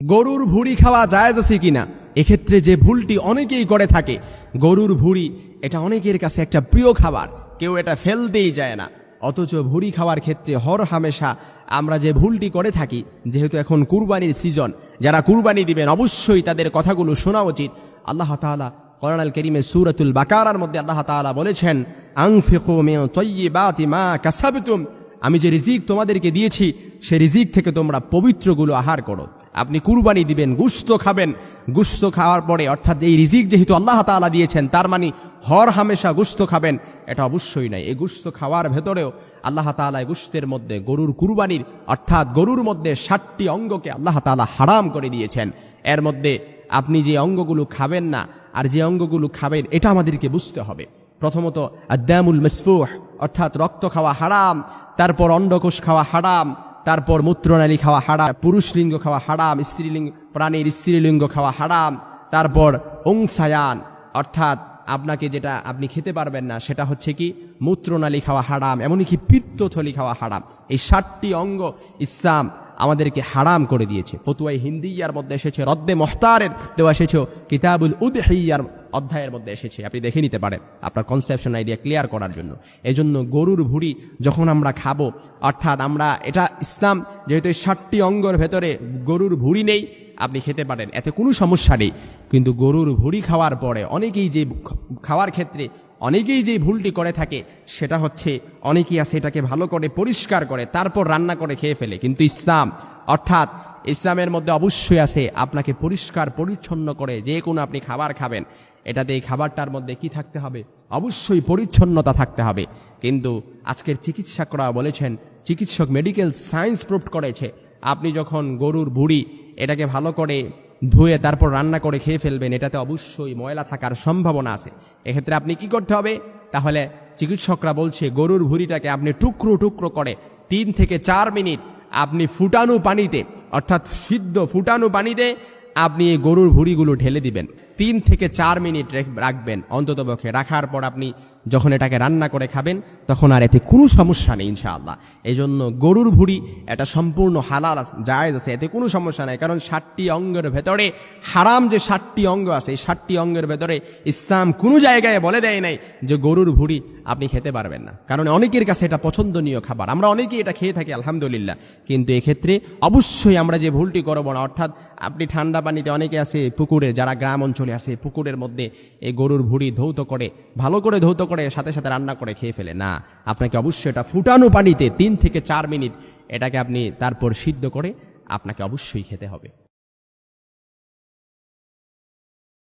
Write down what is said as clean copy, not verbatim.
গরুর ভুঁড়ি খাওয়া জায়েজ আছে কিনা? এক্ষেত্রে যে ভুলটি অনেকেই করে থাকে, গরুর ভুঁড়ি এটা অনেকের কাছে একটা প্রিয় খাবার, কেউ এটা ফেলতেই যায় না। অথচ ভুঁড়ি খাওয়ার ক্ষেত্রে হর হামেশা আমরা যে ভুলটি করে থাকি, যেহেতু এখন কুরবানির সিজন, যারা কুরবানি দিবেন অবশ্যই তাদের কথাগুলো শোনা উচিত। আল্লাহ তাআলা কোরআন আল কারীমে সূরাতুল বাকারার মধ্যে আল্লাহ তাআলা বলেছেন, আনফিকু মিন তাইয়্যিবাতি মা কাসাবতুম, আমি যে রিজিক তোমাদেরকে দিয়েছি সে রিজিক থেকে তোমরা পবিত্রগুলো আহার করো। আপনি কুরবানি দিবেন, গোশত খাবেন, গোশত খাওয়ার পরে অর্থাৎ এই রিজিক যেহেতু আল্লাহ তাআলা দিয়েছেন, তার মানে হর হামেশা গোশত খাবেন এটা অবশ্যই নাই। এই গোশত খাওয়ার ভেতরেও আল্লাহ তাআলা গোশতের মধ্যে গরুর কুরবানির অর্থাৎ গরুর মধ্যে 60টি অঙ্গকে আল্লাহ তাআলা হারাম করে দিয়েছেন। এর মধ্যে আপনি যে অঙ্গগুলো খাবেন না আর যে অঙ্গগুলো খাবেন এটা আমাদেরকে বুঝতে হবে। প্রথমত আদ-দামুল মাসফুহ অর্থাৎ রক্ত খাওয়া হারাম, তারপর অন্ডকোষ খাওয়া হারাম, তারপর মূত্রনালী খাওয়া হারাম, পুরুষ লিঙ্গ খাওয়া হারাম, স্ত্রীলিঙ্গ প্রাণীর স্ত্রীলিঙ্গ খাওয়া হারাম, তারপর উংসায়ান অর্থাৎ আপনাকে যেটা আপনি খেতে পারবেন না সেটা হচ্ছে কি মূত্রনালী খাওয়া হারাম, এমনকি পিত্তথলি খাওয়া হারাম। এই 60টি অঙ্গ ইসলাম আমাদেরকে হারাম করে দিয়েছে। ফতুয়ায়ে হিন্দিয়ার মধ্যে এসেছে, রদ্দে মুখতারের দেওয়া এসেছে, কিতাবুল উদহিয়ার অধ্যায়ের মধ্যে এসেছে, আপনি দেখে নিতে পারেন আপনার কনসেপশন আইডিয়া ক্লিয়ার করার জন্য। এই জন্য গরুর ভুঁড়ি যখন আমরা খাবো অর্থাৎ আমরা এটা ইসলাম যেহেতু 60টি অঙ্গের ভেতরে গরুর ভুঁড়ি নেই, আপনি খেতে পারেন, এতে কোনো সমস্যা নেই। কিন্তু গরুর ভুঁড়ি খাওয়ার পরে অনেকেই যে খাওয়ার ক্ষেত্রে অনেকেই যে ভুলটি করে থাকে সেটা হচ্ছে অনেকেই আছে এটাকে ভালো করে পরিষ্কার করে তারপর রান্না করে খেয়ে ফেলে। কিন্তু ইসলাম অর্থাৎ ইসলামের মধ্যে অবশ্যই আছে আপনাকে পরিষ্কার পরিচ্ছন্ন করে যে কোনো আপনি খাবার খাবেন, এটাতে এই খাবারটার মধ্যে কি থাকতে হবে? অবশ্যই পরিচ্ছন্নতা থাকতে হবে। কিন্তু আজকের চিকিৎসকরা বলেছেন, চিকিৎসক মেডিকেল সায়েন্স প্রুভ করেছে, আপনি যখন গরুর ভুঁড়ি এটাকে ভালো করে ধুয়ে তারপর রান্না করে খেয়ে ফেলবেন, এটাতে অবশ্যই ময়লা থাকার সম্ভাবনা আছে। এক্ষেত্রে আপনি কি করতে হবে? তাহলে চিকিৎসকরা বলছে গরুর ভুঁড়িটাকে আপনি টুকরো টুকরো করে 3 থেকে 4 মিনিট আপনি ফুটানো পানিতে অর্থাৎ সিদ্ধ ফুটানো পানিতে আপনি এই গরুর ভুঁড়িগুলো ঢেলে দিবেন, 3 থেকে 4 মিনিট রাখবেন অন্ততপক্ষে। রাখার পর আপনি যখন এটাকে রান্না করে খাবেন তখন আর এতে কোনো সমস্যা নেই ইনশাআল্লাহ। এই জন্য গরুর ভুঁড়ি এটা সম্পূর্ণ হালাল জায়েজ আছে, এতে কোনো সমস্যা নেই। কারণ 60টি অঙ্গের ভেতরে হারাম যে 60টি অঙ্গ আছে, এই 60টি অঙ্গের ভেতরে ইসলাম কোনো জায়গায় বলে দেয় নাই যে গরুর ভুঁড়ি আপনি খেতে পারবেন না। কারণ অনেকের কাছে এটা পছন্দনীয় খাবার, আমরা অনেকেই এটা খেয়ে থাকি আলহামদুলিল্লাহ। কিন্তু এক্ষেত্রে অবশ্যই আমরা যে ভুলটি করব না, অর্থাৎ আপনি ঠান্ডা পানিতে অনেকে আছে পুকুরে, যারা গ্রাম অঞ্চলে আছে পুকুরের মধ্যে এই গরুর ভুঁড়ি ধৌত করে ভালো করে ধৌত করে সাথে সাথে রান্না করে খেয়ে ফেলে না। আপনাকে অবশ্যই এটা ফুটানো পানিতে 3 থেকে 4 মিনিট এটাকে আপনি তারপর সিদ্ধ করে আপনাকে অবশ্যই খেতে হবে।